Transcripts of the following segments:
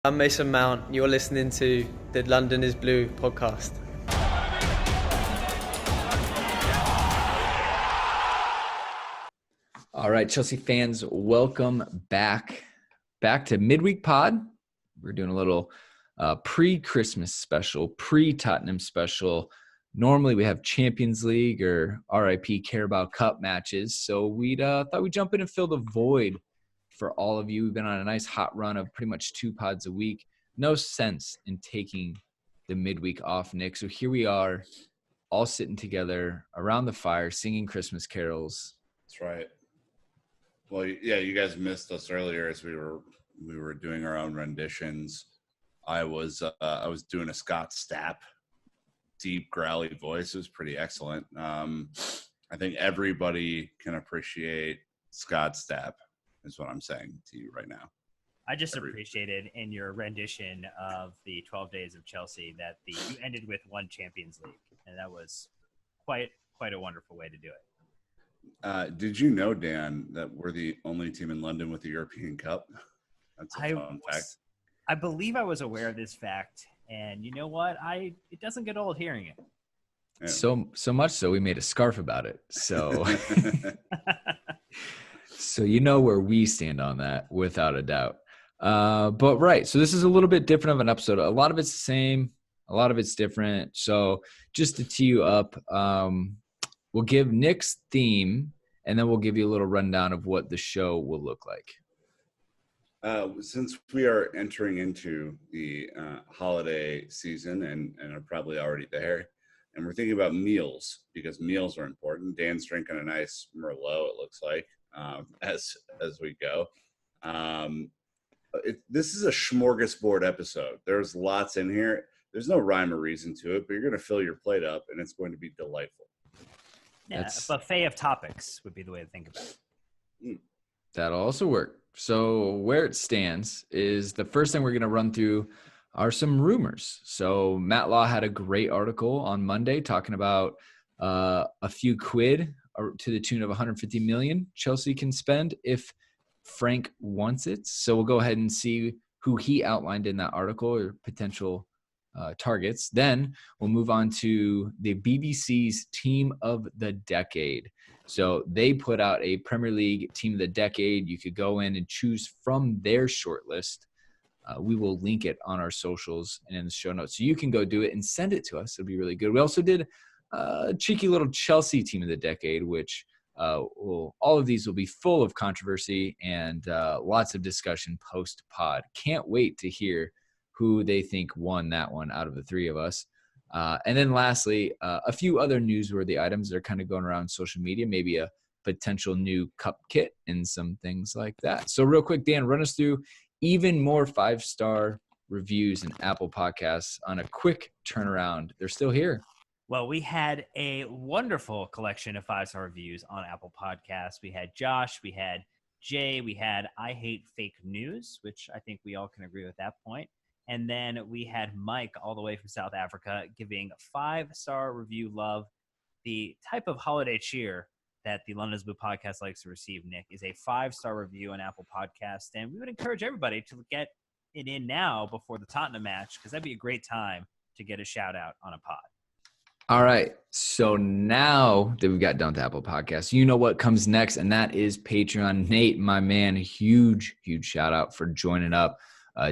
I'm Mason Mount. You're listening to the London is Blue podcast. All right, Chelsea fans, welcome back to Midweek Pod. We're doing a little pre-Christmas special, pre-Tottenham special. Normally we have Champions League or RIP Carabao Cup matches, so we thought we'd jump in and fill the void for all of you. We've been on a nice hot run of pretty much 2 pods a week. No sense in taking the midweek off, Nick. So here we are, all sitting together around the fire, singing Christmas carols. That's right. Well, yeah, you guys missed us earlier as we were doing our own renditions. I was doing a Scott Stapp, deep growly voice. It was pretty excellent. I think everybody can appreciate Scott Stapp, is what I'm saying to you right now. I just appreciated in your rendition of the 12 Days of Chelsea that you ended with one Champions League, and that was quite a wonderful way to do it. Did you know, Dan, that we're the only team in London with the European Cup? That's a fun fact. I believe I was aware of this fact, and you know what? It doesn't get old hearing it. Yeah. So much so we made a scarf about it. So so you know where we stand on that without a doubt. But right, so this is a little bit different of an episode. A lot of it's the same, a lot of it's different. So just to tee you up, we'll give Nick's theme, and then we'll give you a little rundown of what the show will look like. Since we are entering into the holiday season and are probably already there, and we're thinking about meals because meals are important. Dan's drinking a nice Merlot, it looks like, as we go. This is a smorgasbord episode. There's lots in here. There's no rhyme or reason to it, but you're going to fill your plate up, and it's going to be delightful. Yeah, a buffet of topics would be the way to think about it. That'll also work. So where it stands is the first thing we're going to run through are some rumors. So Matt Law had a great article on Monday talking about a few quid to the tune of 150 million Chelsea can spend if Frank wants it. So we'll go ahead and see who he outlined in that article or potential targets. Then we'll move on to the BBC's Team of the Decade. So they put out a Premier League Team of the Decade. You could go in and choose from their shortlist. We will link it on our socials and in the show notes. So you can go do it and send it to us. It'll be really good. We also did a cheeky little Chelsea Team of the Decade, which all of these will be full of controversy and lots of discussion post-pod. Can't wait to hear who they think won that one out of the 3 of us. And then lastly, a few other newsworthy items that are kind of going around social media, maybe a potential new cup kit and some things like that. So real quick, Dan, run us through even more 5-star reviews in Apple Podcasts on a quick turnaround. They're still here. Well, we had a wonderful collection of 5-star reviews on Apple Podcasts. We had Josh, we had Jay, we had I Hate Fake News, which I think we all can agree with that point. And then we had Mike all the way from South Africa giving 5-star review love. The type of holiday cheer that the London's Blue podcast likes to receive, Nick, is a 5-star review on Apple Podcast. And we would encourage everybody to get it in now before the Tottenham match, because that'd be a great time to get a shout out on a pod. All right. So now that we've got done with Apple Podcasts, you know what comes next, and that is Patreon. Nate, my man, huge shout out for joining up.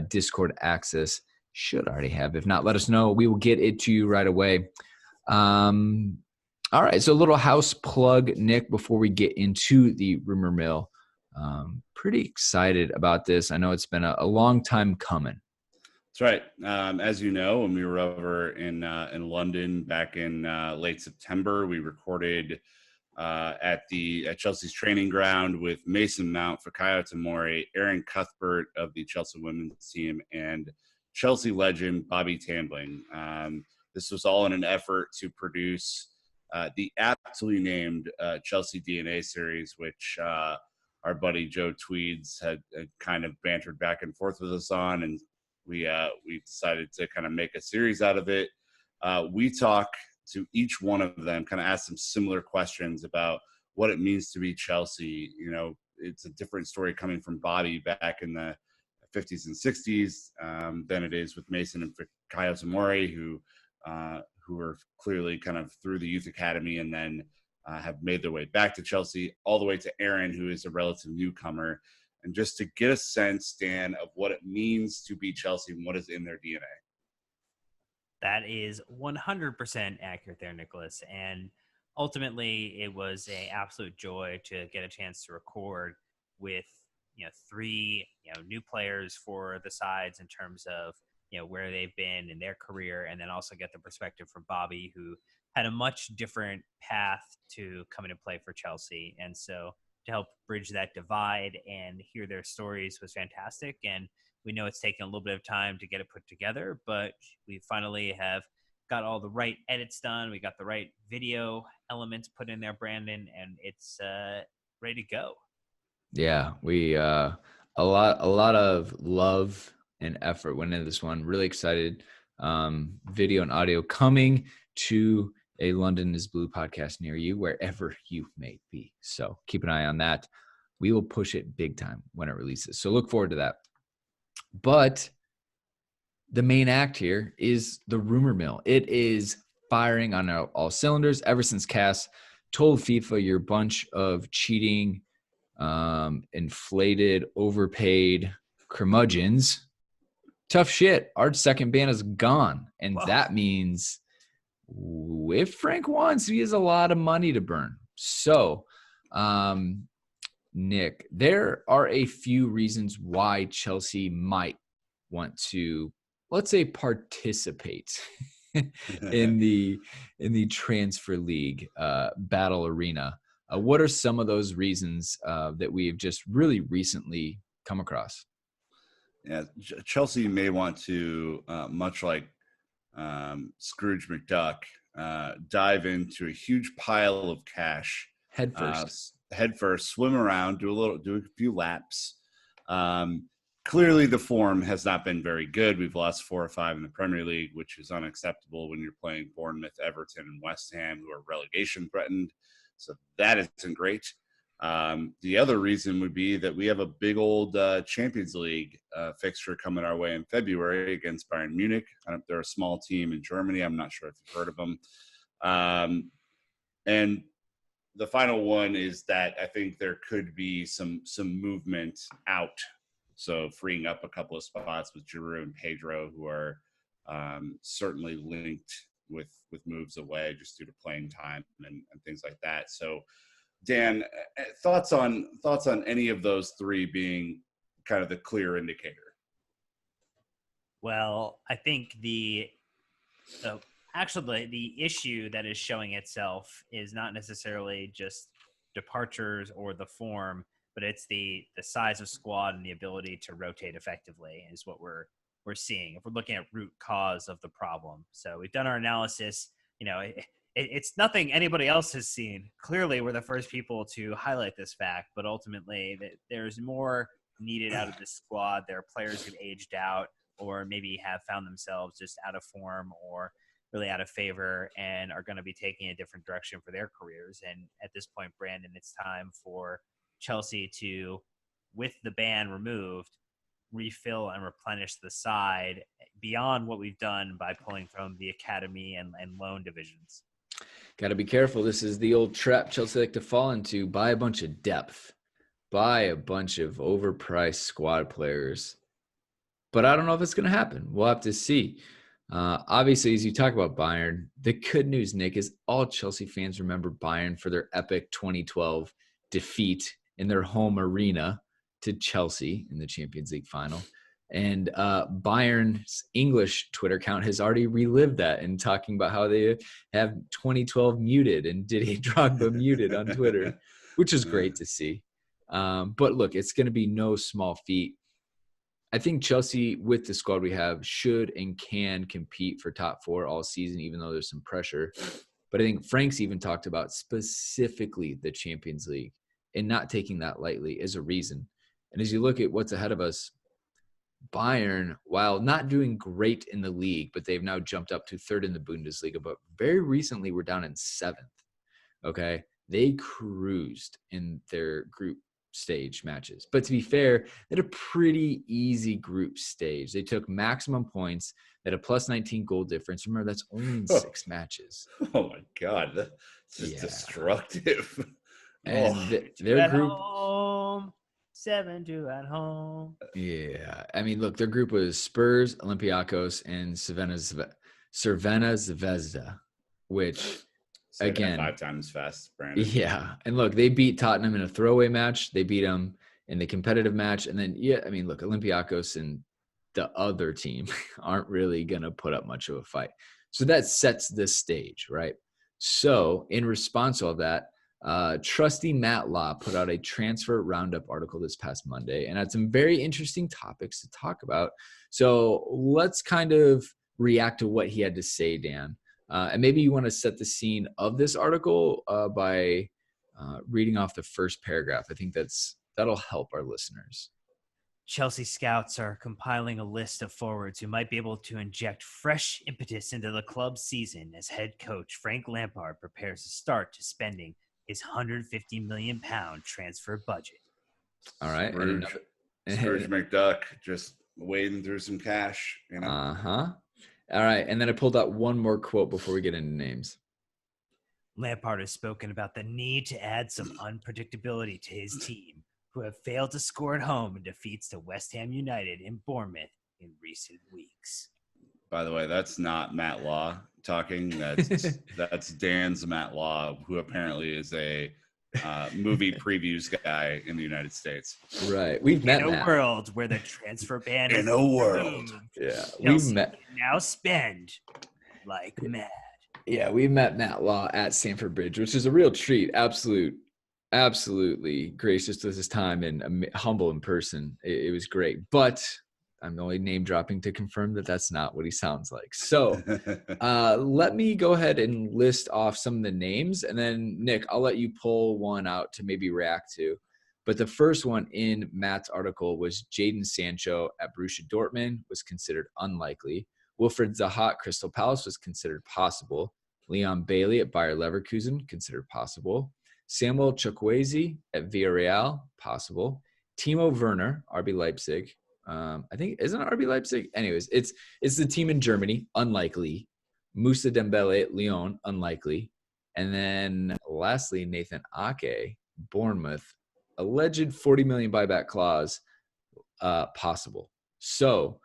Discord access should already have. If not, let us know. We will get it to you right away. All right. So a little house plug, Nick, before we get into the rumor mill. Pretty excited about this. I know it's been a long time coming. That's right. As you know, when we were over in London back in late September, we recorded at Chelsea's training ground with Mason Mount, Fikayo Tomori, Aaron Cuthbert of the Chelsea women's team, and Chelsea legend Bobby Tambling. This was all in an effort to produce the aptly named Chelsea DNA series, which our buddy Joe Tweeds had kind of bantered back and forth with us on, and we decided to kind of make a series out of it. We talk to each one of them, kind of ask some similar questions about what it means to be Chelsea. You know, it's a different story coming from Bobby back in the 50s and 60s than it is with Mason and Fikayo Tomori, who are clearly kind of through the youth academy and then have made their way back to Chelsea, all the way to Aaron, who is a relative newcomer. And just to get a sense, Dan, of what it means to be Chelsea and what is in their DNA. That is 100% accurate there, Nicholas. And ultimately, it was an absolute joy to get a chance to record with three new players for the sides in terms of where they've been in their career, and then also get the perspective from Bobby, who had a much different path to come into play for Chelsea. And so to help bridge that divide and hear their stories was fantastic. And we know it's taken a little bit of time to get it put together, but we finally have got all the right edits done. We got the right video elements put in there, Brandon, and it's ready to go. Yeah, we a lot of love and effort went into this one. Really excited. Video and audio coming to a London is Blue podcast near you, wherever you may be. So keep an eye on that. We will push it big time when it releases. So look forward to that. But the main act here is the rumor mill. It is firing on all cylinders ever since Cass told FIFA you're a bunch of cheating, inflated, overpaid curmudgeons. Tough shit. Our second ban is gone. And Whoa. That means if Frank wants, he has a lot of money to burn. So, Nick, there are a few reasons why Chelsea might want to, let's say, participate in the transfer league battle arena. What are some of those reasons that we have just really recently come across? Yeah, Chelsea may want to, much like Scrooge McDuck, dive into a huge pile of cash Head first, swim around, do a few laps. Clearly, the form has not been very good. We've lost 4 or 5 in the Premier League, which is unacceptable when you're playing Bournemouth, Everton, and West Ham, who are relegation threatened. So that isn't great. The other reason would be that we have a big old Champions League fixture coming our way in February against Bayern Munich. They're a small team in Germany. I'm not sure if you've heard of them. And the final one is that I think there could be some movement out. So freeing up a couple of spots with Giroud and Pedro, who are certainly linked with moves away just due to playing time and things like that. So, Dan, thoughts on any of those three being kind of the clear indicator? Well, I think the issue that is showing itself is not necessarily just departures or the form, but it's the size of squad and the ability to rotate effectively is what we're seeing if we're looking at root cause of the problem. So we've done our analysis. It's nothing anybody else has seen. Clearly, we're the first people to highlight this fact, but ultimately there's more needed out of this squad. There are players who've aged out or maybe have found themselves just out of form or really out of favor and are going to be taking a different direction for their careers. And at this point, Brandon, it's time for Chelsea to, with the ban removed, refill and replenish the side beyond what we've done by pulling from the academy and loan divisions. Got to be careful. This is the old trap Chelsea like to fall into. Buy a bunch of depth. Buy a bunch of overpriced squad players. But I don't know if it's going to happen. We'll have to see. Obviously, as you talk about Bayern, the good news, Nick, is all Chelsea fans remember Bayern for their epic 2012 defeat in their home arena to Chelsea in the Champions League final. And Bayern's English Twitter account has already relived that and talking about how they have 2012 muted and Didier Drogba muted on Twitter, which is great to see. But look, it's going to be no small feat. I think Chelsea, with the squad we have, should and can compete for top 4 all season, even though there's some pressure. But I think Frank's even talked about specifically the Champions League and not taking that lightly as a reason. And as you look at what's ahead of us, Bayern, while not doing great in the league, but they've now jumped up to 3rd in the Bundesliga, but very recently we're down in 7th. Okay. They cruised in their group stage matches. But to be fair, they had a pretty easy group stage. They took maximum points. They had a plus 19 goal difference. Remember, that's only in 6 matches. Oh my God, that's just destructive. And Two their at group, home, 7-2 at home. yeah. I mean, look, their group was Spurs, Olympiacos, and Cervena Zvezda, which Say that again, 5 times fast, Brandon. yeah. And look, they beat Tottenham in a throwaway match. They beat them in the competitive match. And then, yeah, I mean, look, Olympiacos and the other team aren't really going to put up much of a fight. So that sets this stage, right? So in response to all that, trusty Matt Law put out a transfer roundup article this past Monday and had some very interesting topics to talk about. So let's kind of react to what he had to say, Dan. And maybe you want to set the scene of this article by reading off the first paragraph. I think that'll help our listeners. Chelsea scouts are compiling a list of forwards who might be able to inject fresh impetus into the club's season as head coach Frank Lampard prepares to start to spending his £150 million transfer budget. All right. Scrooge McDuck just wading through some cash, you know? Uh-huh. All right. And then I pulled out one more quote before we get into names. Lampard has spoken about the need to add some unpredictability to his team, who have failed to score at home in defeats to West Ham United and Bournemouth in recent weeks. By the way, that's not Matt Law talking. That's Dan's Matt Law, who apparently is a movie previews guy in the United States. Right. We've met in a Matt. world where the transfer ban is In a world. Yeah. Chelsea can now spend like mad. Yeah, we met Matt Law at Stamford Bridge, which is a real treat. Absolutely gracious with his time and humble in person. It was great. But I'm only name dropping to confirm that that's not what he sounds like. So let me go ahead and list off some of the names. And then, Nick, I'll let you pull one out to maybe react to. But the first one in Matt's article was Jadon Sancho at Borussia Dortmund was considered unlikely. Wilfried Zaha at Crystal Palace was considered possible. Leon Bailey at Bayer Leverkusen, considered possible. Samuel Chukwueze at Villarreal, possible. Timo Werner, RB Leipzig. I think, isn't it RB Leipzig? Anyways, it's the team in Germany, unlikely. Moussa Dembele at Lyon, unlikely. And then lastly, Nathan Ake, Bournemouth, alleged 40 million buyback clause, possible. So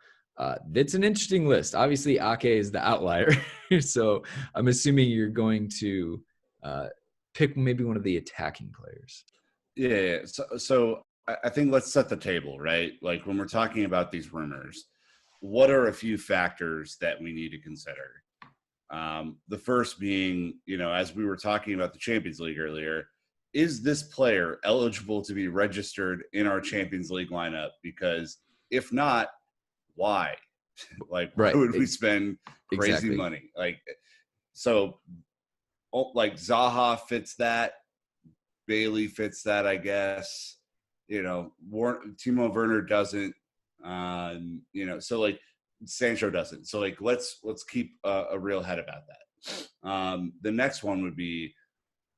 it's an interesting list. Obviously, Ake is the outlier. So I'm assuming you're going to pick maybe one of the attacking players. Yeah. So I think let's set the table, right? Like when we're talking about these rumors, what are a few factors that we need to consider? The first being, as we were talking about the Champions League earlier, is this player eligible to be registered in our Champions League lineup? Because if not, why? Why would we spend crazy money? So Zaha fits that. Bailey fits that, I guess. Timo Werner doesn't. So Sancho doesn't. So let's keep a real head about that. The next one would be,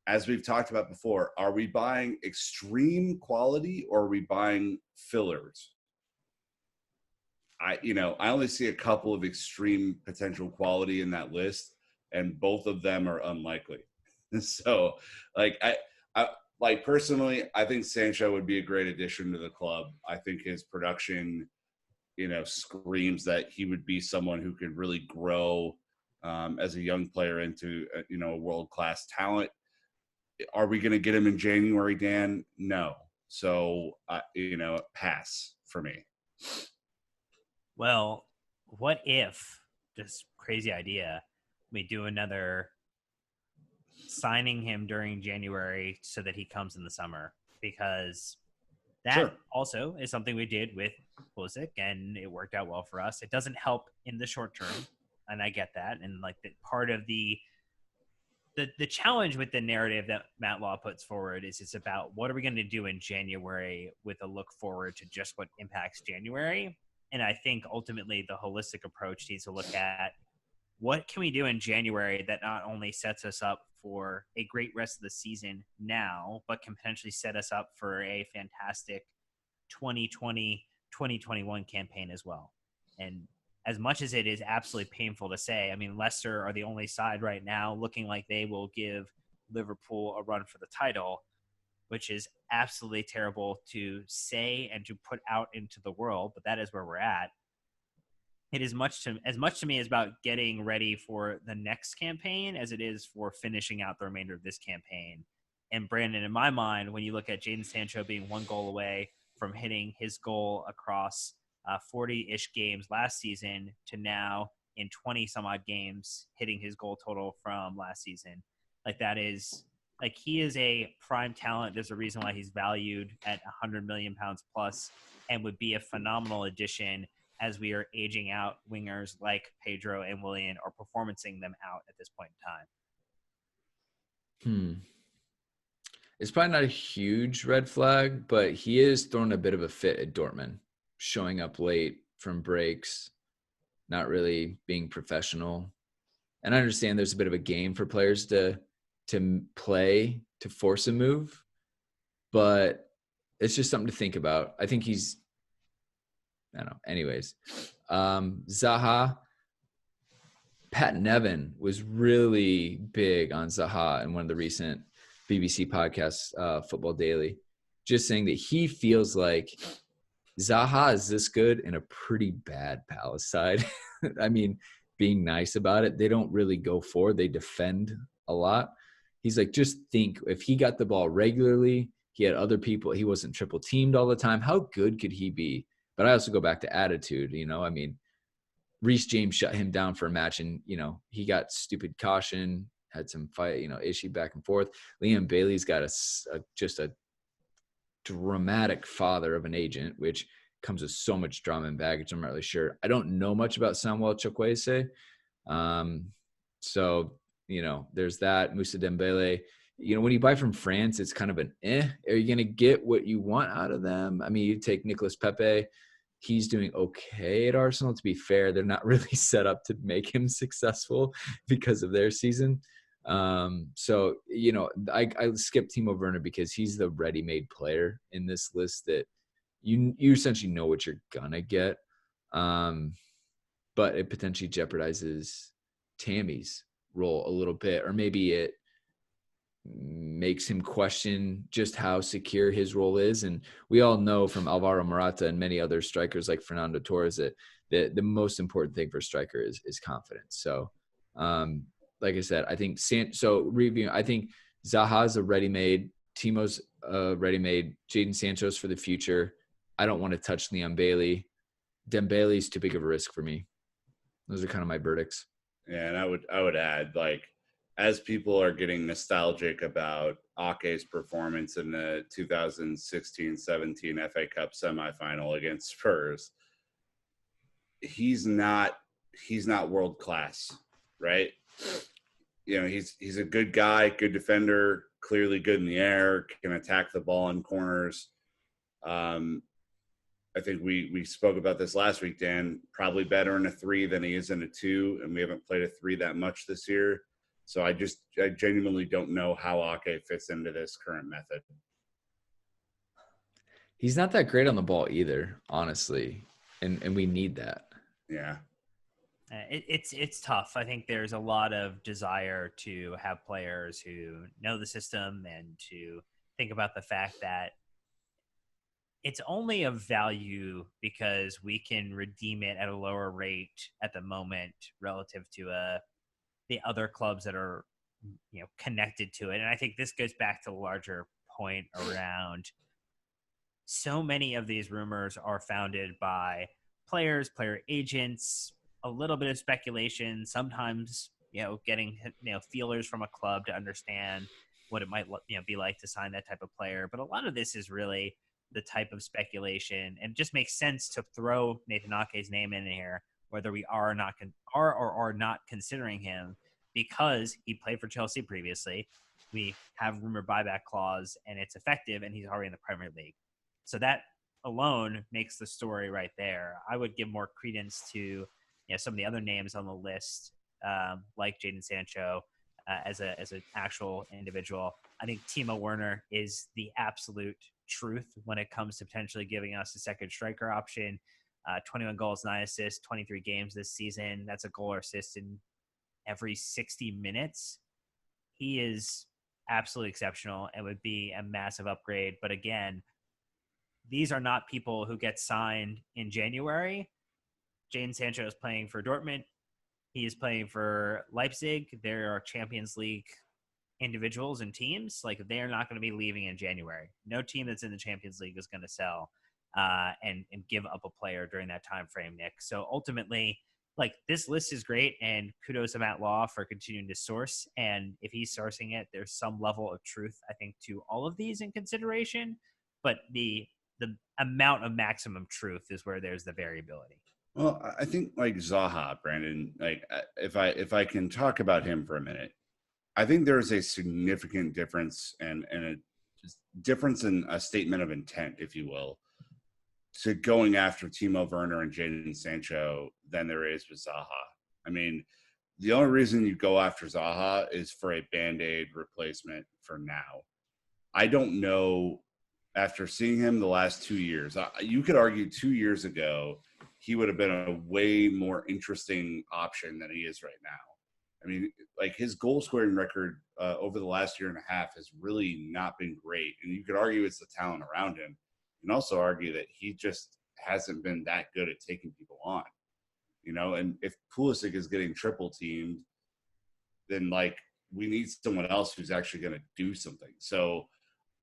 as we've talked about before, are we buying extreme quality or are we buying fillers? I only see a couple of extreme potential quality in that list, and both of them are unlikely. So, personally, I think Sancho would be a great addition to the club. I think his production, screams that he would be someone who could really grow as a young player into, a world-class talent. Are we going to get him in January, Dan? No. So, pass for me. Well, what if, just crazy idea, we do another signing him during January so that he comes in the summer? Because that also is something we did with Pulisic, and it worked out well for us. It doesn't help in the short term, and I get that. And part of the challenge with the narrative that Matt Law puts forward is it's about what are we going to do in January with a look forward to just what impacts January. And I think ultimately the holistic approach needs to look at what can we do in January that not only sets us up for a great rest of the season now, but can potentially set us up for a fantastic 2020-2021 campaign as well. And as much as it is absolutely painful to say, I mean, Leicester are the only side right now looking like they will give Liverpool a run for the title, which is absolutely terrible to say and to put out into the world, but that is where we're at. It is as much to me as about getting ready for the next campaign as it is for finishing out the remainder of this campaign. And Brandon, in my mind, when you look at Jadon Sancho being one goal away from hitting his goal across 40-ish games last season to now in 20 some odd games hitting his goal total from last season, like that is like he is a prime talent. There's a reason why he's valued at 100 million pounds plus and would be a phenomenal addition as we are aging out wingers like Pedro and Willian or performancing them out at this point in time. It's probably not a huge red flag, but he is throwing a bit of a fit at Dortmund, showing up late from breaks, not really being professional. And I understand there's a bit of a game for players to play to force a move, but it's just something to think about. I think he's, I don't know. Anyways, Zaha, Pat Nevin was really big on Zaha in one of the recent BBC podcasts, Football Daily, just saying that he feels like Zaha is this good in a pretty bad Palace side. I mean, being nice about it, they don't really go forward. They defend a lot. He's like, just think if he got the ball regularly, he had other people, he wasn't triple teamed all the time. How good could he be? But I also go back to attitude, I mean, Reece James shut him down for a match and, he got stupid caution, had some fight, issue back and forth. Liam Bailey's got just a dramatic father of an agent, which comes with so much drama and baggage. I'm not really sure. I don't know much about Samuel Chukwueze. So, there's that. Moussa Dembele. When you buy from France, it's kind of an Are you going to get what you want out of them? I mean, you take Nicolas Pepe. He's doing okay at Arsenal. To be fair, they're not really set up to make him successful because of their season. So, I skipped Timo Werner because he's the ready-made player in this list that you essentially know what you're going to get. But it potentially jeopardizes Tammy's role a little bit, or maybe it makes him question just how secure his role is. And we all know from Alvaro Morata and many other strikers like Fernando Torres that the most important thing for a striker is confidence. So, like I said, I think I think Zaha's a ready-made, Timo's a ready-made, Jadon Sancho's for the future. I don't want to touch Liam Bailey. Dembele's too big of a risk for me. Those are kind of my verdicts. Yeah, and I would add, like, as people are getting nostalgic about Ake's performance in the 2016-17 FA Cup semifinal against Spurs, he's not world class, right? He's a good guy, good defender, clearly good in the air, can attack the ball in corners. I think we spoke about this last week, Dan. Probably better in a 3 than he is in a 2, and we haven't played a 3 that much this year. So I genuinely don't know how Ake fits into this current method. He's not that great on the ball either, honestly, and we need that. Yeah. It's tough. I think there's a lot of desire to have players who know the system and to think about the fact that it's only of value because we can redeem it at a lower rate at the moment relative to the other clubs that are connected to it. And I think this goes back to the larger point around so many of these rumors are founded by players, player agents, a little bit of speculation, sometimes getting feelers from a club to understand what it might be like to sign that type of player. But a lot of this is really the type of speculation, and it just makes sense to throw Nathan Ake's name in here, whether we are not considering him, because he played for Chelsea previously. We have rumor buyback clause, and it's effective, and he's already in the Premier League. So that alone makes the story right there. I would give more credence to some of the other names on the list, like Jadon Sancho, as an actual individual. I think Timo Werner is the absolute truth when it comes to potentially giving us a second striker option. 21 goals, 9 assists, 23 games this season. That's a goal or assist in every 60 minutes. He is absolutely exceptional and would be a massive upgrade. But again, these are not people who get signed in January. Jadon Sancho is playing for Dortmund. He is playing for Leipzig. There are Champions League individuals and teams. Like, they are not going to be leaving in January. No team that's in the Champions League is going to sell and give up a player during that time frame, Nick. So ultimately, like, this list is great, and kudos to Matt Law for continuing to source. And if he's sourcing it, there's some level of truth, I think, to all of these in consideration. But the amount of maximum truth is where there's the variability. Well, I think like Zaha, Brandon, like if I can talk about him for a minute, I think there's a significant difference and a difference in a statement of intent, if you will, to going after Timo Werner and Jadon Sancho than there is with Zaha. I mean, the only reason you go after Zaha is for a Band-Aid replacement for now. I don't know, after seeing him the last 2 years, you could argue 2 years ago, he would have been a way more interesting option than he is right now. I mean, like, his goal scoring record over the last year and a half has really not been great. And you could argue it's the talent around him. You can also argue that he just hasn't been that good at taking people on, you know? And if Pulisic is getting triple teamed, then like, we need someone else who's actually going to do something. So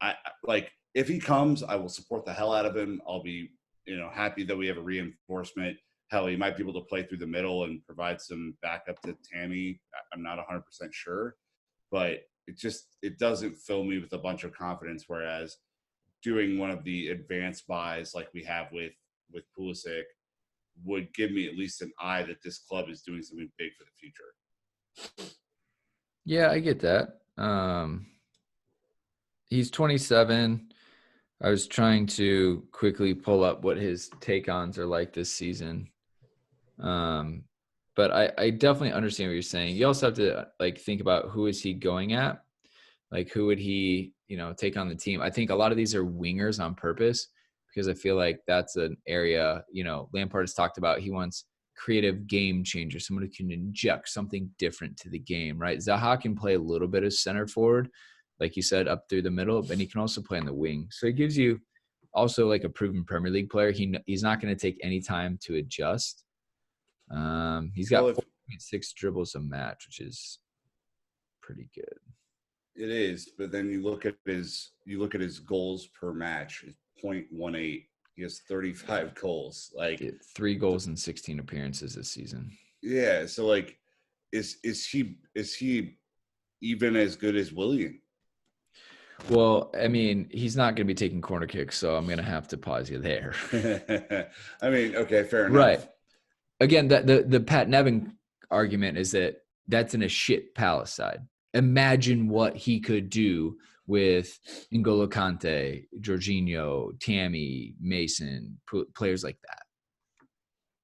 I like, if he comes, I will support the hell out of him. I'll be, happy that we have a reinforcement. Hell, he might be able to play through the middle and provide some backup to Tammy. I'm not 100% sure, but it doesn't fill me with a bunch of confidence. Whereas doing one of the advanced buys like we have with Pulisic would give me at least an eye that this club is doing something big for the future. Yeah, I get that. He's 27. I was trying to quickly pull up what his take-ons are like this season. But I definitely understand what you're saying. You also have to like think about who is he going at? Like, who would he, take on the team? I think a lot of these are wingers on purpose because I feel like that's an area, Lampard has talked about. He wants creative game changer, someone who can inject something different to the game, right? Zaha can play a little bit of center forward, like you said, up through the middle, but he can also play on the wing. So it gives you also like a proven Premier League player. He's not going to take any time to adjust. He's got 4.6 dribbles a match, which is pretty good. It is, but then you look at his goals per match, it's 0.18. He has 35 goals. Like 3 goals in 16 appearances this season. Yeah, so like, is he even as good as Willian? Well, I mean, he's not going to be taking corner kicks, so I'm going to have to pause you there. I mean, okay, fair enough. Right. Again, the Pat Nevin argument is that that's in a shit Palace side. Imagine what he could do with N'Golo Kante, Jorginho, Tammy, Mason, players like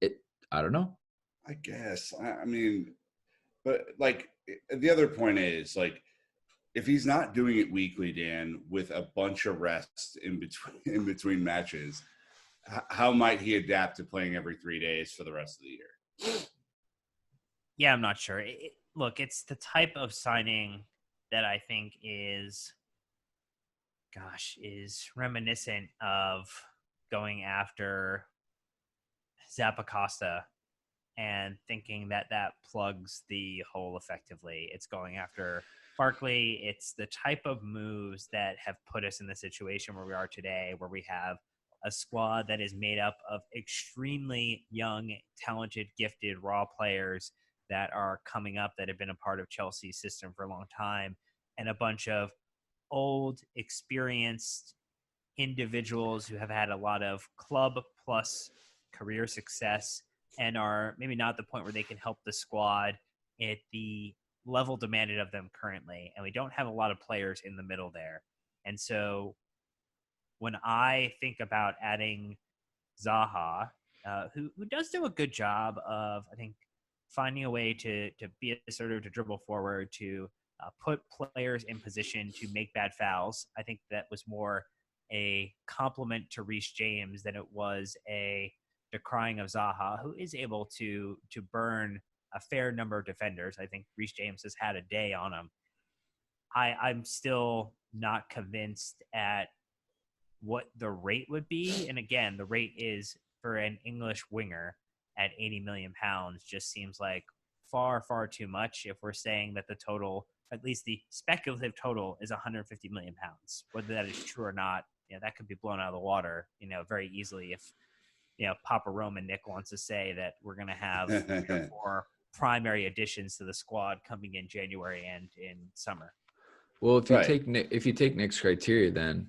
that. I don't know. I guess. I mean, but like, the other point is, like, if he's not doing it weekly, Dan, with a bunch of rest in between matches, how might he adapt to playing every 3 days for the rest of the year? Yeah, I'm not sure. Look, it's the type of signing that I think is reminiscent of going after Zappacosta and thinking that plugs the hole effectively. It's going after Barkley. It's the type of moves that have put us in the situation where we are today, where we have a squad that is made up of extremely young, talented, gifted, raw players that are coming up that have been a part of Chelsea's system for a long time, and a bunch of old, experienced individuals who have had a lot of club plus career success and are maybe not at the point where they can help the squad at the level demanded of them currently. And we don't have a lot of players in the middle there. And so when I think about adding Zaha, who does do a good job of, I think, finding a way to be assertive, to dribble forward, to put players in position to make bad fouls. I think that was more a compliment to Reece James than it was a decrying of Zaha, who is able to burn a fair number of defenders. I think Reece James has had a day on him. I'm still not convinced at what the rate would be. And again, the rate is for an English winger at 80 million pounds just seems like far, far too much if we're saying that the total, at least the speculative total, is 150 million pounds. Whether that is true or not, that could be blown out of the water, very easily if, Papa Roman Nick wants to say that we're going to have 3 or 4 primary additions to the squad coming in January and in summer. Well, if you take Nick's criteria, then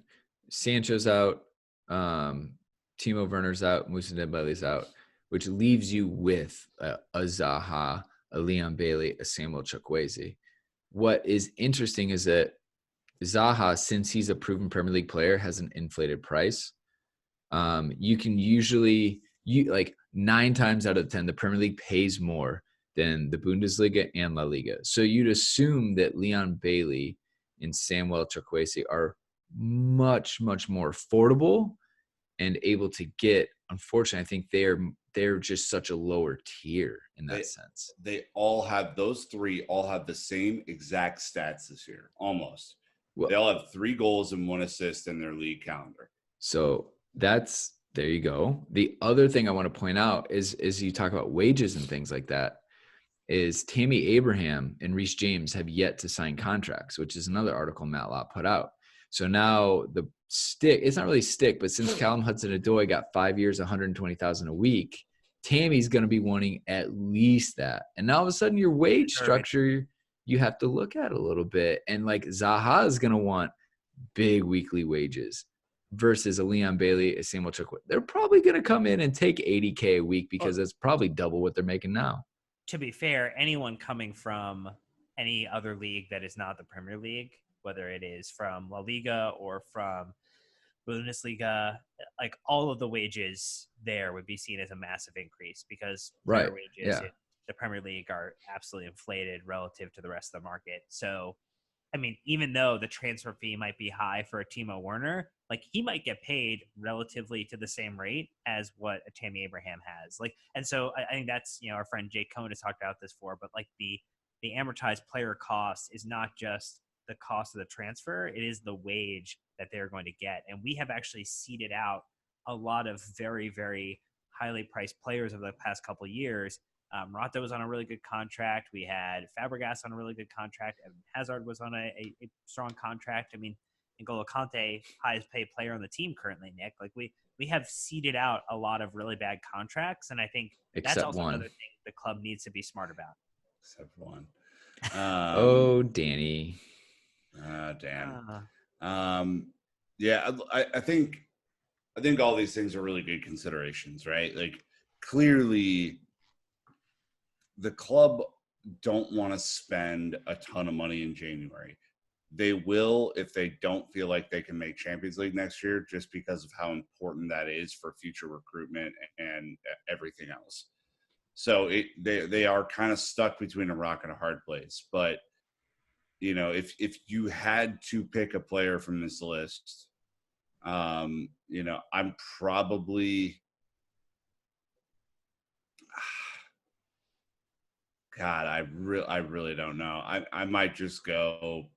Sancho's out, Timo Werner's out, Moussa Dembele's out, which leaves you with a Zaha, a Leon Bailey, a Samuel Chukwueze. What is interesting is that Zaha, since he's a proven Premier League player, has an inflated price. You can usually, 9 times out of 10, the Premier League pays more than the Bundesliga and La Liga. So you'd assume that Leon Bailey and Samuel Chukwueze are much, much more affordable and able to get. Unfortunately, I think they're just such a lower tier in that sense. Those 3 all have the same exact stats this year, almost. Well, they all have 3 goals and 1 assist in their league calendar. So there you go. The other thing I want to point out is you talk about wages and things like that, is Tammy Abraham and Reece James have yet to sign contracts, which is another article Matt Lott put out. So now it's not really stick, but since Callum Hudson-Odoi got 5 years, $120,000 a week, Tammy's going to be wanting at least that. And now all of a sudden your wage structure, you have to look at a little bit. And like Zaha is going to want big weekly wages versus a Leon Bailey, a Samuel Chukwueze. They're probably going to come in and take $80K a week because that's probably double what they're making now. To be fair, anyone coming from any other league that is not the Premier League, whether it is from La Liga or from Bundesliga, like all of the wages there would be seen as a massive increase because player wages in the Premier League are absolutely inflated relative to the rest of the market. So, I mean, even though the transfer fee might be high for a Timo Werner, like he might get paid relatively to the same rate as what a Tammy Abraham has. And so I think that's, our friend Jake Cohn has talked about this before, but like the amortized player cost is not just the cost of the transfer, it is the wage that they're going to get. And we have actually seeded out a lot of very, very highly priced players over the past couple of years. Morata was on a really good contract. We had Fabregas on a really good contract. Evan Hazard was on a strong contract. I mean, N'Golo Kante, highest paid player on the team currently, Nick. Like we have seeded out a lot of really bad contracts, and I think that's also another thing the club needs to be smart about. Except one. Danny. Dan. Yeah, I think all these things are really good considerations, right? Like clearly the club don't want to spend a ton of money in January. They will if they don't feel like they can make Champions League next year, just because of how important that is for future recruitment and everything else. So they are kind of stuck between a rock and a hard place. But if you had to pick a player from this list, I'm probably, God, I really don't know. I might just go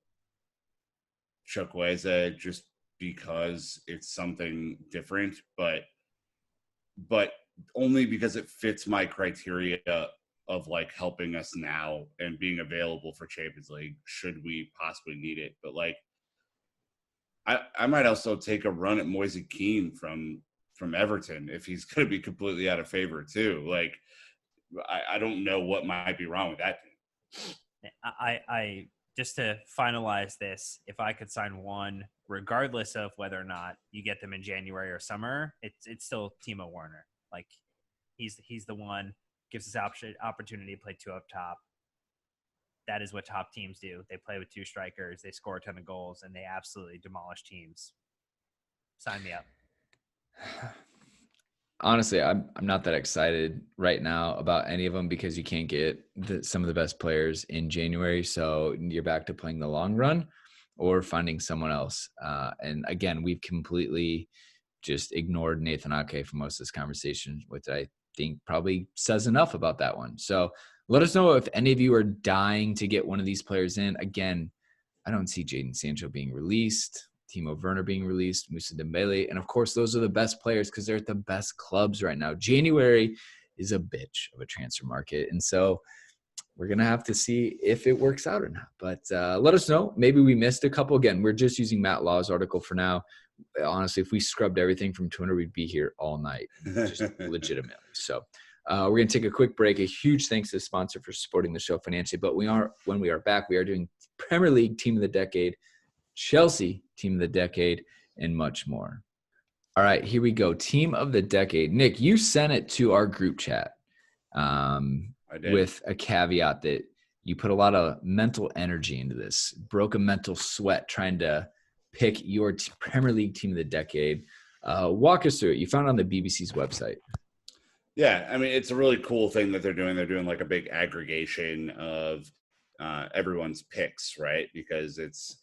Chukwueze just because it's something different, but only because it fits my criteria of like helping us now and being available for Champions League should we possibly need it. But like I might also take a run at Moise Kean from Everton if he's going to be completely out of favor too. Like I don't know what might be wrong with that team. I just to finalize this, if I could sign one, regardless of whether or not you get them in January or summer, it's still Timo Werner. Like he's the one, gives us opportunity to play 2 up top. That is what top teams do. They play with 2 strikers, they score a ton of goals, and they absolutely demolish teams. Sign me up. honestly, I'm not that excited right now about any of them because you can't get some of the best players in January. So you're back to playing the long run or finding someone else. And again, we've completely just ignored Nathan Ake for most of this conversation, which I think probably says enough about that one. So let us know if any of you are dying to get one of these players in. Again, I don't see Jadon Sancho being released, Timo Werner being released, Moussa Dembele. And of course, those are the best players because they're at the best clubs right now. January is a bitch of a transfer market. And so we're going to have to see if it works out or not. But let us know. Maybe we missed a couple. Again, we're just using Matt Law's article for now. Honestly, if we scrubbed everything from Twitter, we'd be here all night, just legitimately. So we're going to take a quick break. A huge thanks to the sponsor for supporting the show financially. But when we are back, we are doing Premier League Team of the Decade, Chelsea Team of the Decade, and much more. All right, here we go. Team of the Decade. Nick, you sent it to our group chat I did. with a caveat that you put a lot of mental energy into this, broke a mental sweat trying to pick your Premier League Team of the Decade. Walk us through it. You found it on the BBC's website. Yeah, I mean, it's a really cool thing that they're doing. They're doing like a big aggregation of everyone's picks, right? Because it's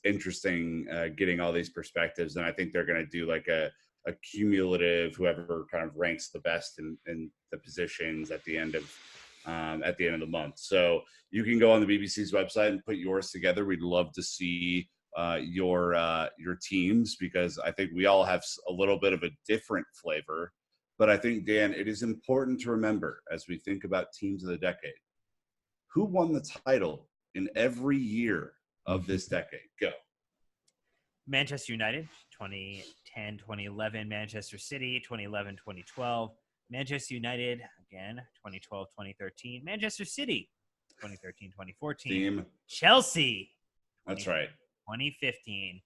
interesting getting all these perspectives, and I think they're going to do like a cumulative, whoever kind of ranks the best in the positions at the end of the month. So you can go on the BBC's website and put yours together. We'd love to see your teams, because I think we all have a little bit of a different flavor. But I think, Dan, it is important to remember as we think about teams of the decade, who won the title in every year of this decade? Go. Manchester United, 2010, 2011. Manchester City, 2011, 2012. Manchester United, again, 2012, 2013. Manchester City, 2013, 2014. Theme. Chelsea. That's right. 2015.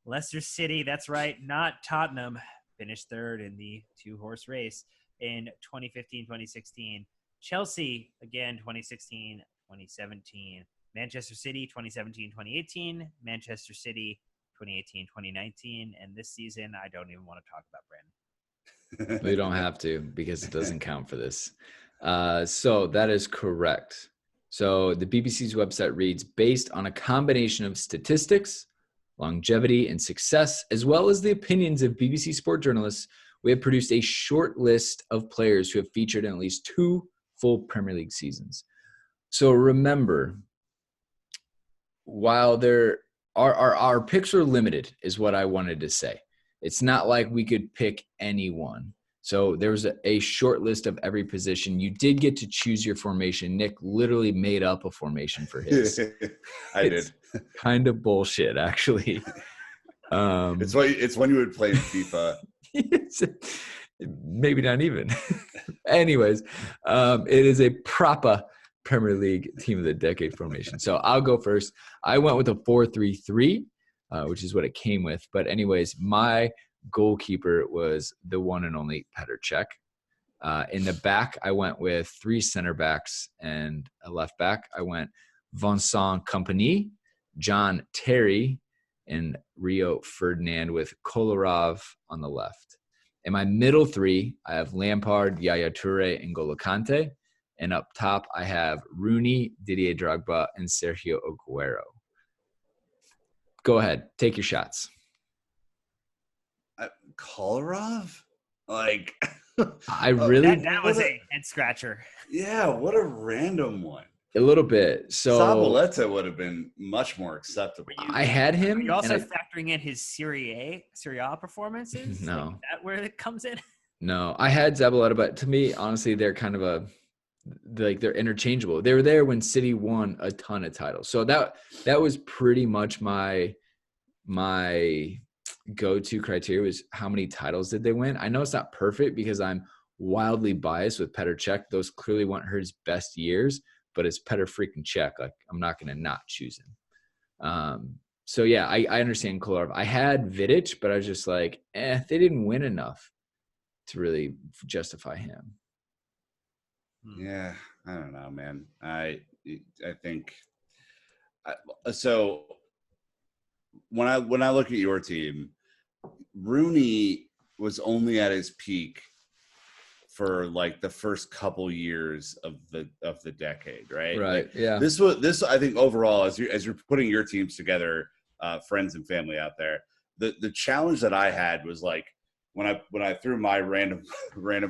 Leicester City, that's right, not Tottenham. Finished third in the two-horse race in 2015, 2016. Chelsea, again, 2016, 2017. Manchester City, 2017, 2018. Manchester City, 2018, 2019. And this season, I don't even want to talk about Brandon. We don't have to because it doesn't count for this. So that is correct. So the BBC's website reads, based on a combination of statistics, longevity, and success, as well as the opinions of BBC sport journalists, we have produced a short list of players who have featured in at least 2 full Premier League seasons. So remember, while our picks are limited, is what I wanted to say. It's not like we could pick anyone. So there was a short list of every position. You did get to choose your formation. Nick literally made up a formation for his. I did. Kind of bullshit, actually. It's when you would play FIFA. Maybe not even. Anyways, it is a proper Premier League Team of the Decade formation. So I'll go first. I went with a 4-3-3, which is what it came with. But anyways, my goalkeeper was the one and only Petr Cech. In the back, I went with 3 center backs and a left back. I went Vincent Kompany, John Terry, and Rio Ferdinand with Kolarov on the left. In my middle 3, I have Lampard, Yaya Toure, and N'Golo Kante. And up top, I have Rooney, Didier Drogba, and Sergio Aguero. Go ahead. Take your shots. Kolarov? Like, I really... That was a head scratcher. Yeah, what a random one. A little bit. So Zabaleta would have been much more acceptable. I had him. Are you also factoring in his Serie A performances? No. Like, is that where it comes in? No, I had Zabaleta, but to me, honestly, they're kind of they're interchangeable. They were there when City won a ton of titles. So that was pretty much my go-to criteria was how many titles did they win. I know it's not perfect because I'm wildly biased with Petr Cech. Those clearly weren't his best years, but it's Petr freaking Cech. Like, I'm not going to not choose him. So yeah, I understand Kolarov. I had Vidic, but I was just like, they didn't win enough to really justify him. Yeah, I don't know, man. I think so. When I look at your team, Rooney was only at his peak for like the first couple years of the decade, right? Right. Like, Yeah. This I think overall, as you're putting your teams together, friends and family out there, the challenge that I had was like when I threw my random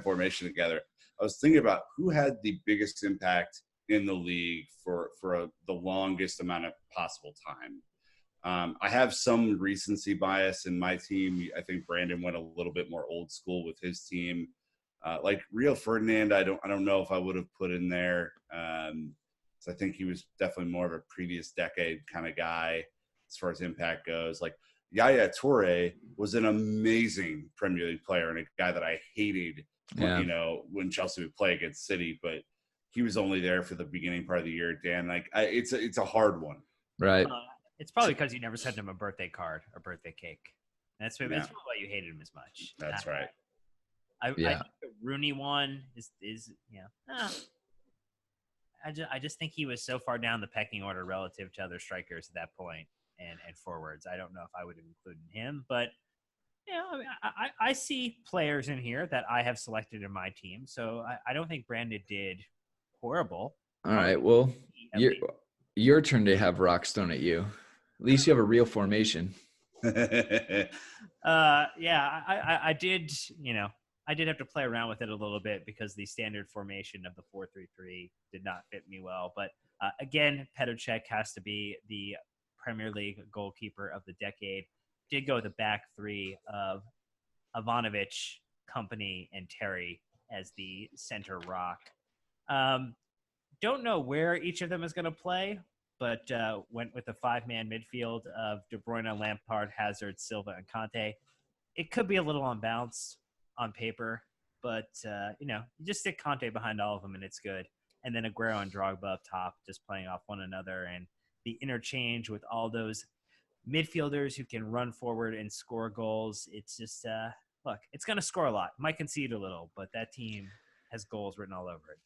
formation together, I was thinking about who had the biggest impact in the league for the longest amount of possible time. I have some recency bias in my team. I think Brandon went a little bit more old school with his team. Like Rio Ferdinand, I don't know if I would have put in there. So I think he was definitely more of a previous decade kind of guy as far as impact goes. Like Yaya Toure was an amazing Premier League player and a guy that I hated when Chelsea would play against City, but he was only there for the beginning part of the year, Dan. Like it's a hard one. Right. It's probably because you never sent him a birthday card or birthday cake. That's probably why you hated him as much. That's right. I think the Rooney one is I just think he was so far down the pecking order relative to other strikers at that point and forwards. I don't know if I would have included him, but I see players in here that I have selected in my team, so I don't think Brandon did horrible. All right, well, your turn to have Rockstone at you. At least you have a real formation. I did. I did have to play around with it a little bit because the standard formation of the 4-3-3 did not fit me well. But again, Petr Cech has to be the Premier League goalkeeper of the decade. Did go with the back three of Ivanovic, Company, and Terry as the center rock. Don't know where each of them is going to play, but went with the 5-man midfield of De Bruyne, Lampard, Hazard, Silva, and Conte. It could be a little unbalanced on paper, but you just stick Conte behind all of them and it's good. And then Aguero and Drogba up top, just playing off one another, and the interchange with all those midfielders who can run forward and score goals. It's just look, it's going to score a lot. Might concede a little, but that team has goals written all over it.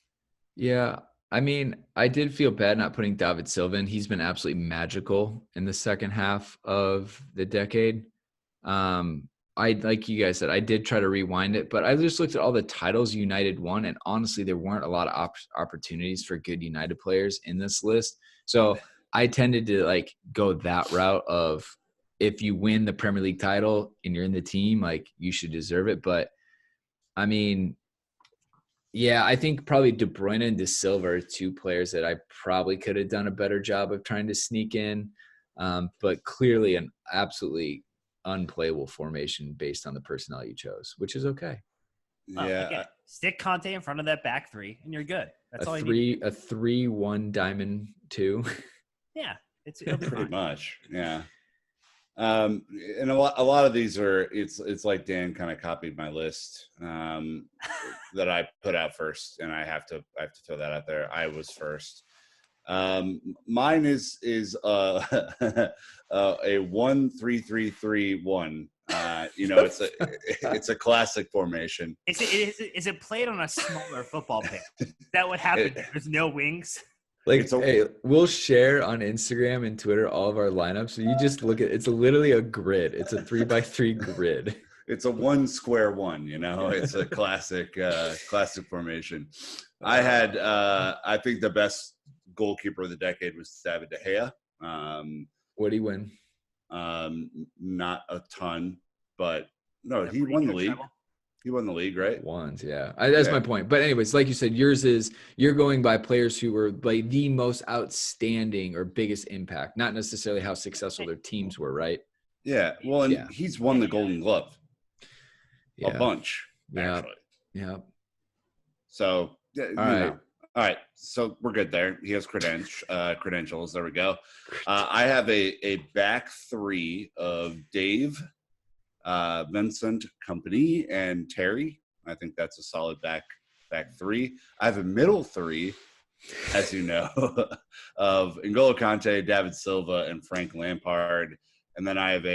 Yeah, I mean, I did feel bad not putting David Silva in. He's been absolutely magical in the second half of the decade. I, like you guys said, I did try to rewind it, but I just looked at all the titles United won, and honestly, there weren't a lot of opportunities for good United players in this list. So I tended to go that route of, if you win the Premier League title and you're in the team, you should deserve it. But I mean, yeah, I think probably De Bruyne and De Silva are two players that I probably could have done a better job of trying to sneak in. But clearly an absolutely unplayable formation based on the personnel you chose, which is okay. Well, again, stick Conte in front of that back three and you're good. That's all you need. A 3-1 diamond 2. Yeah, it's pretty much. Yeah. And a lot of these are, it's like Dan kind of copied my list that I put out first, and I have to throw that out there. I was first. Mine is a 1-3-3-3-1. It's a classic formation. Is it played on a smaller football pitch? Is that what happened? There's no wings. We'll share on Instagram and Twitter all of our lineups. So you just look at it's literally a grid. It's a 3x3 grid. It's a 1 square 1. It's a classic formation. I had I think the best goalkeeper of the decade was David De Gea. What did he win? Not a ton, but no, he won the league. Travel. He won the league, right? Once, yeah. That's my point. But anyways, like you said, yours is you're going by players who were the most outstanding or biggest impact, not necessarily how successful their teams were, right? Yeah. Well, and he's won the Golden Glove a bunch, actually. Yeah. So, all right. So we're good there. He has credentials. There we go. I have a back three of Dave, Vincent, Company, and Terry. I think that's a solid back three. I have a middle three, as you know, of N'Golo Kante, David Silva, and Frank Lampard. And then I have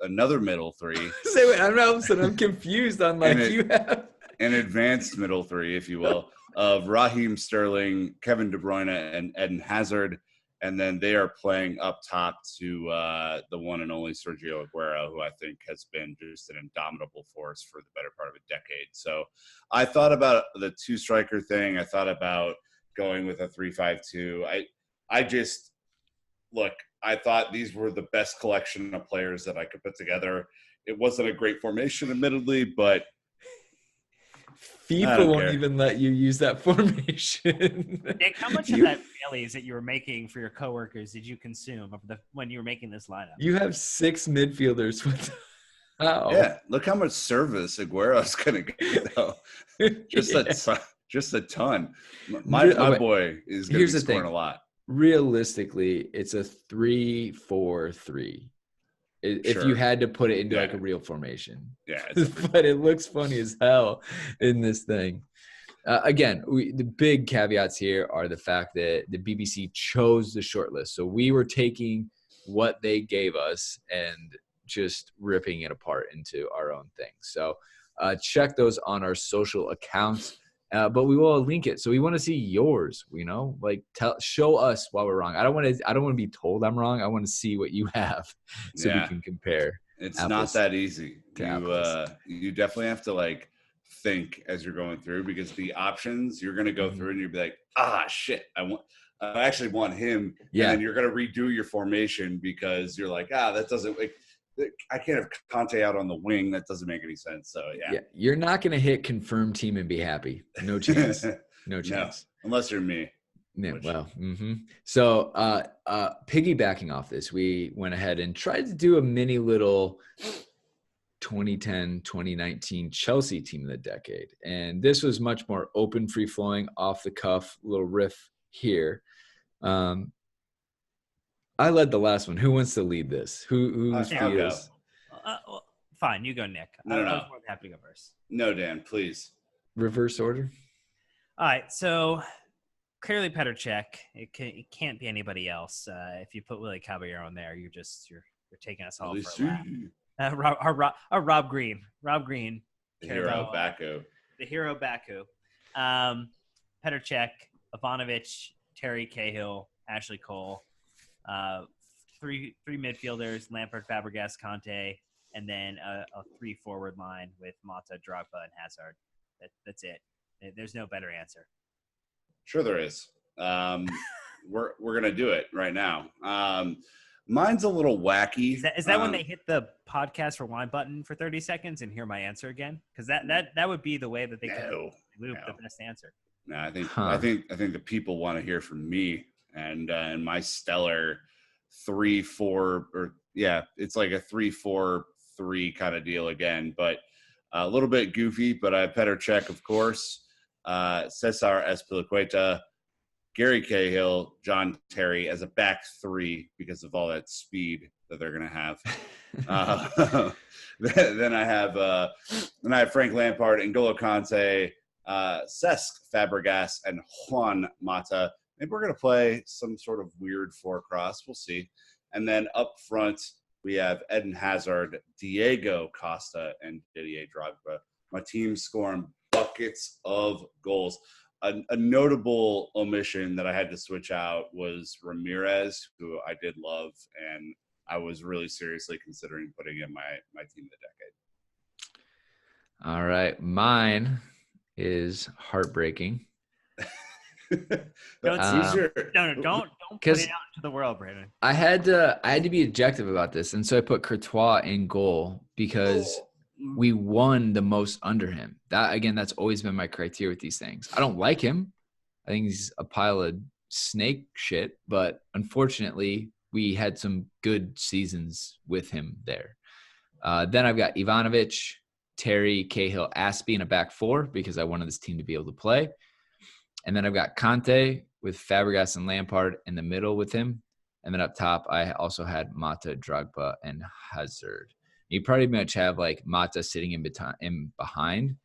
another middle three. Wait, I'm confused on you have an advanced middle three, if you will, of Raheem Sterling, Kevin De Bruyne, and Eden Hazard. And then they are playing up top to the one and only Sergio Aguero, who I think has been just an indomitable force for the better part of a decade. So I thought about the two-striker thing. I thought about going with a 3-5-2. I just look. I thought these were the best collection of players that I could put together. It wasn't a great formation, admittedly, but FIFA won't even let you use that formation. Nick, how much of that Baileys that you were making for your coworkers did you consume when you were making this lineup? You have 6 midfielders. Yeah, look how much service Aguero's going to get, though. Just a ton. My boy is going to be scoring a lot. Realistically, it's a 3-4-3. If you had to put it into like a real formation. Yeah. But it looks funny as hell in this thing. Again, the big caveats here are the fact that the BBC chose the short list. So we were taking what they gave us and just ripping it apart into our own thing. So check those on our social accounts. But we will link it. So we want to see yours, like show us why we're wrong. I don't want to be told I'm wrong. I want to see what you have so we can compare. It's not that easy. You definitely have to like think as you're going through, because the options you're going to go through and you'll be like, shit, I actually want him. Yeah. And then you're going to redo your formation because you're like, that doesn't like, I can't have Conte out on the wing. That doesn't make any sense. So yeah. You're not going to hit confirm team and be happy. No chance. No chance. No, unless you're me. Yeah, well, So piggybacking off this, we went ahead and tried to do a mini little 2010, 2019 Chelsea team of the decade. And this was much more open, free flowing, off the cuff, little riff here. I led the last one. Who wants to lead this? Who's feels? Fine, you go, Nick. No. I was more than happy to go first. No, Dan, please. Reverse order. All right, so clearly Petr Cech. It can't be anybody else. If you put Willie Caballero in there, you're taking us all for a laugh. Rob Green. The hero Baku. The hero Baku. Petr Cech, Ivanovic, Terry Cahill, Ashley Cole. Three midfielders: Lampard, Fabregas, Conte, and then a 3 forward line with Mata, Drogba, and Hazard. That's it. There's no better answer. Sure, there is. We're gonna do it right now. Mine's a little wacky. Is that when they hit the podcast rewind button for 30 seconds and hear my answer again? Because that would be the way that they could loop the best answer. No, I think the people want to hear from me and my stellar 3-4 it's like a 3-4-3 kind of deal again, but a little bit goofy. But I have Petr Cech, of course, Cesar Azpilicueta, Gary Cahill, John Terry as a back three because of all that speed that they're going to have. Then I have Frank Lampard, N'Golo Kante, Cesc Fabregas, and Juan Mata. Maybe we're going to play some sort of weird 4-cross. We'll see. And then up front, we have Eden Hazard, Diego Costa, and Didier Drogba. My team's scoring buckets of goals. A notable omission that I had to switch out was Ramirez, who I did love, and I was really seriously considering putting in my team of the decade. All right. Mine is heartbreaking. Don't put it out into the world, Brandon. I had to be objective about this, and so I put Courtois in goal because we won the most under him. That's always been my criteria with these things. I don't like him. I think he's a pile of snake shit, but unfortunately, we had some good seasons with him there. Then I've got Ivanovic, Terry, Cahill, Aspie in a back four because I wanted this team to be able to play. And then I've got Conte with Fabregas and Lampard in the middle with him. And then up top, I also had Mata, Drogba, and Hazard. You pretty much have like Mata sitting in behind,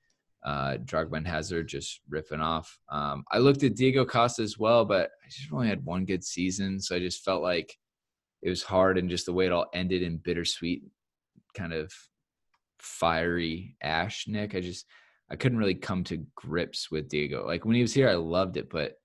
Drogba and Hazard just riffing off. I looked at Diego Costa as well, but I just only had one good season. So I just felt like it was hard, and just the way it all ended in bittersweet, kind of fiery ash, Nick. I couldn't really come to grips with Diego. Like when he was here, I loved it, but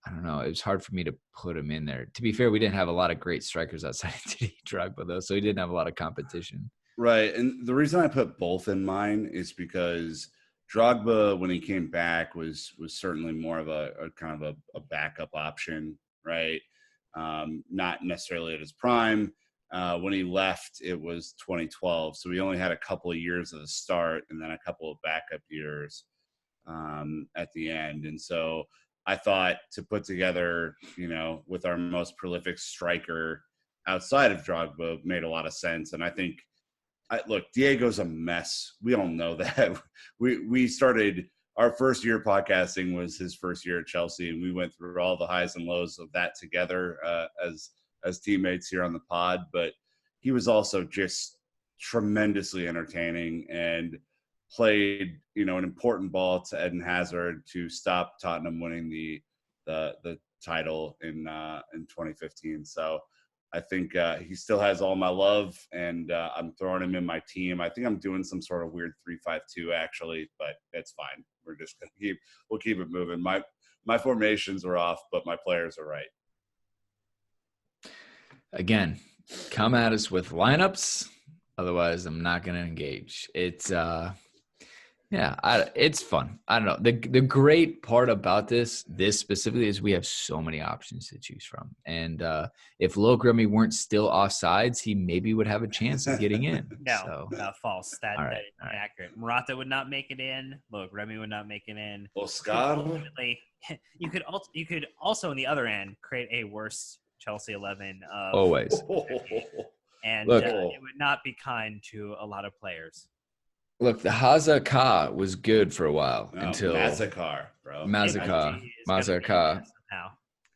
I don't know. It was hard for me to put him in there. To be fair, we didn't have a lot of great strikers outside of Didier Drogba, though, so he didn't have a lot of competition. Right. And the reason I put both in mine is because Drogba, when he came back, was certainly more of a kind of a backup option, right? Not necessarily at his prime. When he left, it was 2012. So we only had a couple of years of the start and then a couple of backup years at the end. And so I thought to put together, with our most prolific striker outside of Drogba made a lot of sense. And I think, look, Diego's a mess. We all know that. We started our first year podcasting was his first year at Chelsea, and we went through all the highs and lows of that together as teammates here on the pod. But he was also just tremendously entertaining and played, an important ball to Eden Hazard to stop Tottenham winning the title in 2015. So I think he still has all my love, and I'm throwing him in my team. I think I'm doing some sort of weird 3-5-2 actually, but it's fine. We're just gonna keep it moving. My formations are off, but my players are right. Again, come at us with lineups. Otherwise, I'm not going to engage. It's it's fun. I don't know. The great part about this specifically is we have so many options to choose from. And if Logremy weren't still offsides, he maybe would have a chance of getting in. No, false. That All right, is inaccurate. Morata would not make it in. Logremy would not make it in. Oscar? You could also on the other end create a worse Chelsea 11 of Always. And Look, it would not be kind to a lot of players. Look, the Hazaka was good for a while until Mazakar, bro. Mazaka.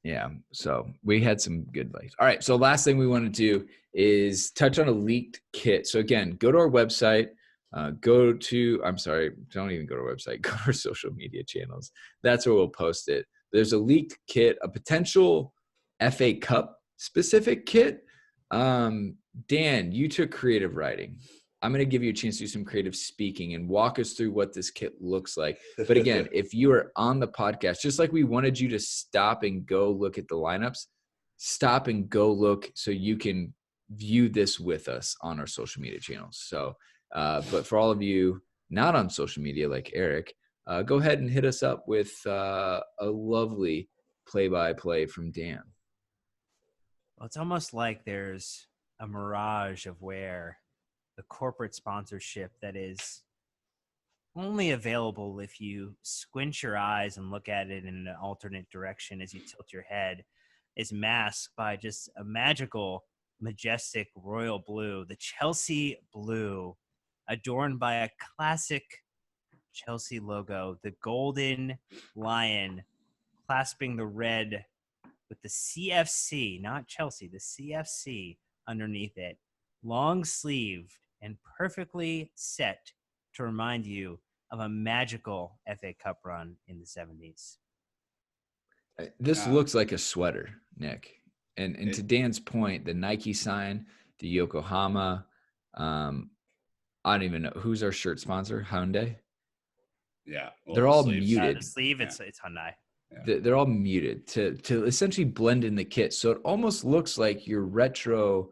Yeah, so we had some good plays. All right, so last thing we want to do is touch on a leaked kit. So again, go to our website. Don't even go to our website. Go to our social media channels. That's where we'll post it. There's a leaked kit, a potential FA Cup specific kit. Dan, you took creative writing. I'm going to give you a chance to do some creative speaking and walk us through what this kit looks like. But again, if you are on the podcast, just like we wanted you to stop and go look at the lineups, stop and go look so you can view this with us on our social media channels. So, but for all of you not on social media like Eric, go ahead and hit us up with a lovely play-by-play from Dan. Well, it's almost like there's a mirage of where the corporate sponsorship that is only available if you squint your eyes and look at it in an alternate direction as you tilt your head is masked by just a magical, majestic royal blue, the Chelsea blue, adorned by a classic Chelsea logo, the golden lion clasping the red with the CFC, not Chelsea, the CFC underneath it, long sleeved and perfectly set to remind you of a magical FA Cup run in the 70s. This looks like a sweater, Nick. And to Dan's point, the Nike sign, the Yokohama, I don't even know. Who's our shirt sponsor? Hyundai? Yeah. They're all muted. The sleeve, it's Hyundai. Yeah. They're all muted to essentially blend in the kit. So it almost looks like your retro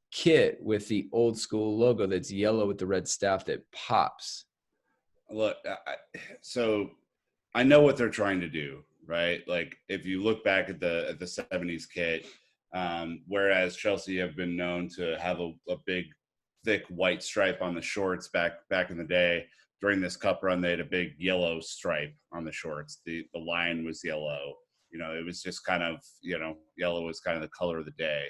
kit with the old school logo that's yellow with the red staff that pops. Look, so I know what they're trying to do, right? Like if you look back at the 70s kit, whereas Chelsea have been known to have a big, thick white stripe on the shorts back in the day. During this cup run, they had a big yellow stripe on the shorts. The line was yellow. It was just kind of, yellow was kind of the color of the day.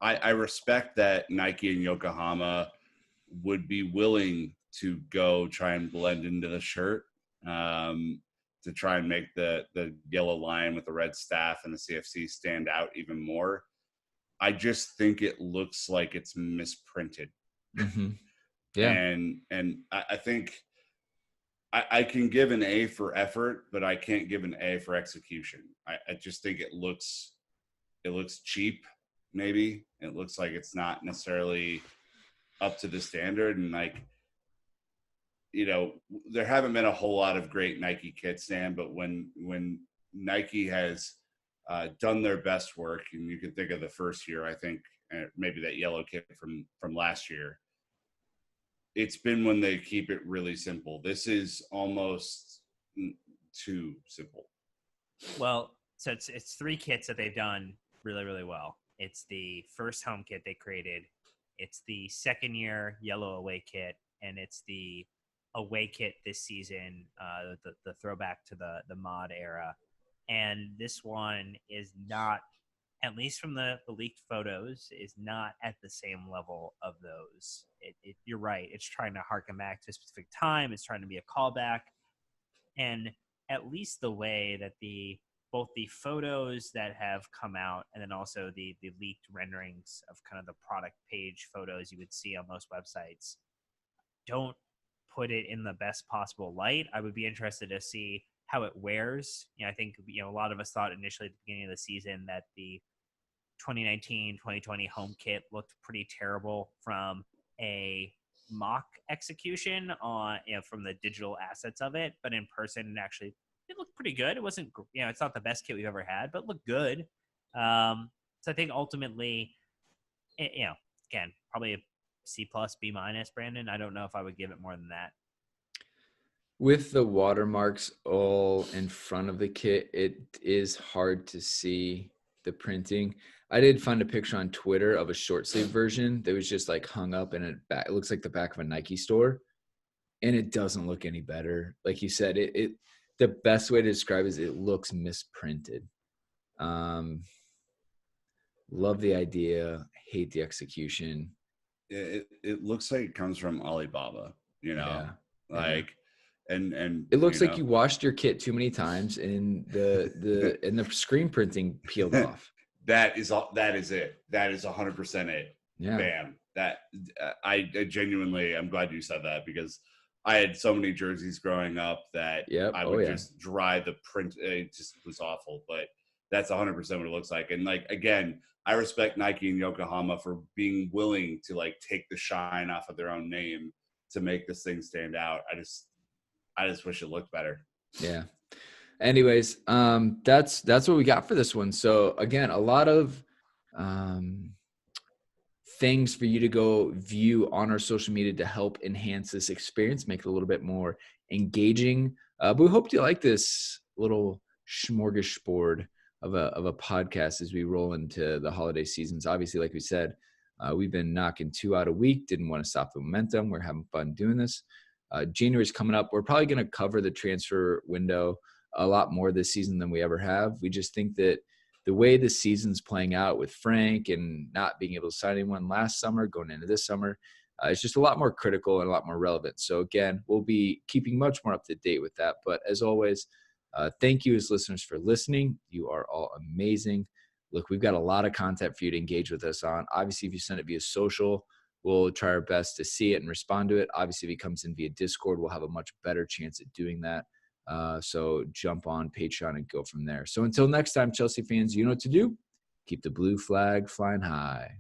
I respect that Nike and Yokohama would be willing to go try and blend into the shirt to try and make the yellow line with the red staff and the CFC stand out even more. I just think it looks like it's misprinted. Mm-hmm. Yeah. And I think I can give an A for effort, but I can't give an A for execution. I just think it looks cheap. Maybe it looks like it's not necessarily up to the standard. And like, there haven't been a whole lot of great Nike kits, Sam, but when Nike has done their best work, and you can think of the first year, I think maybe that yellow kit from last year, it's been when they keep it really simple. This is almost too simple. Well, so it's 3 kits that they've done really, really well. It's the first home kit they created. It's the second year yellow away kit, and it's the away kit this season, the throwback to the mod era. And this one is not, at least from the leaked photos, is not at the same level of those. You're right. It's trying to harken back to a specific time. It's trying to be a callback. And at least the way that both the photos that have come out and then also the leaked renderings of kind of the product page photos you would see on most websites don't put it in the best possible light. I would be interested to see how it wears. I think, a lot of us thought initially at the beginning of the season that the 2019-2020 home kit looked pretty terrible from a mock execution on, from the digital assets of it, but in person, it looked pretty good. It wasn't, it's not the best kit we've ever had, but looked good. So I think ultimately, again, probably a C+, B-, Brandon. I don't know if I would give it more than that. With the watermarks all in front of the kit, it is hard to see the printing. I did find a picture on Twitter of a short sleeve version that was just like hung up in it looks like the back of a Nike store, and it doesn't look any better. Like you said, it the best way to describe it is it looks misprinted. Love the idea, hate the execution. It looks like it comes from Alibaba, Yeah. And it looks like you washed your kit too many times and the screen printing peeled off. That is it. That is 100% it. Yeah. Bam. That I genuinely, I'm glad you said that, because I had so many jerseys growing up that I would just dry the print. It just was awful, but that's 100% what it looks like. And again, I respect Nike and Yokohama for being willing to take the shine off of their own name to make this thing stand out. I just wish it looked better. Yeah. Anyways, that's what we got for this one. So again, a lot of things for you to go view on our social media to help enhance this experience, make it a little bit more engaging. But we hope you like this little smorgasbord of a podcast as we roll into the holiday seasons. Obviously, like we said, we've been knocking 2 out a week. Didn't want to stop the momentum. We're having fun doing this. January's coming up. We're probably going to cover the transfer window a lot more this season than we ever have. We just think that the way the season's playing out with Frank and not being able to sign anyone last summer, going into this summer, it's just a lot more critical and a lot more relevant. So again, we'll be keeping much more up to date with that. But as always, thank you as listeners for listening. You are all amazing. Look, we've got a lot of content for you to engage with us on. Obviously, if you send it via social, we'll try our best to see it and respond to it. Obviously, if it comes in via Discord, we'll have a much better chance at doing that. So jump on Patreon and go from there. So until next time, Chelsea fans, you know what to do. Keep the blue flag flying high.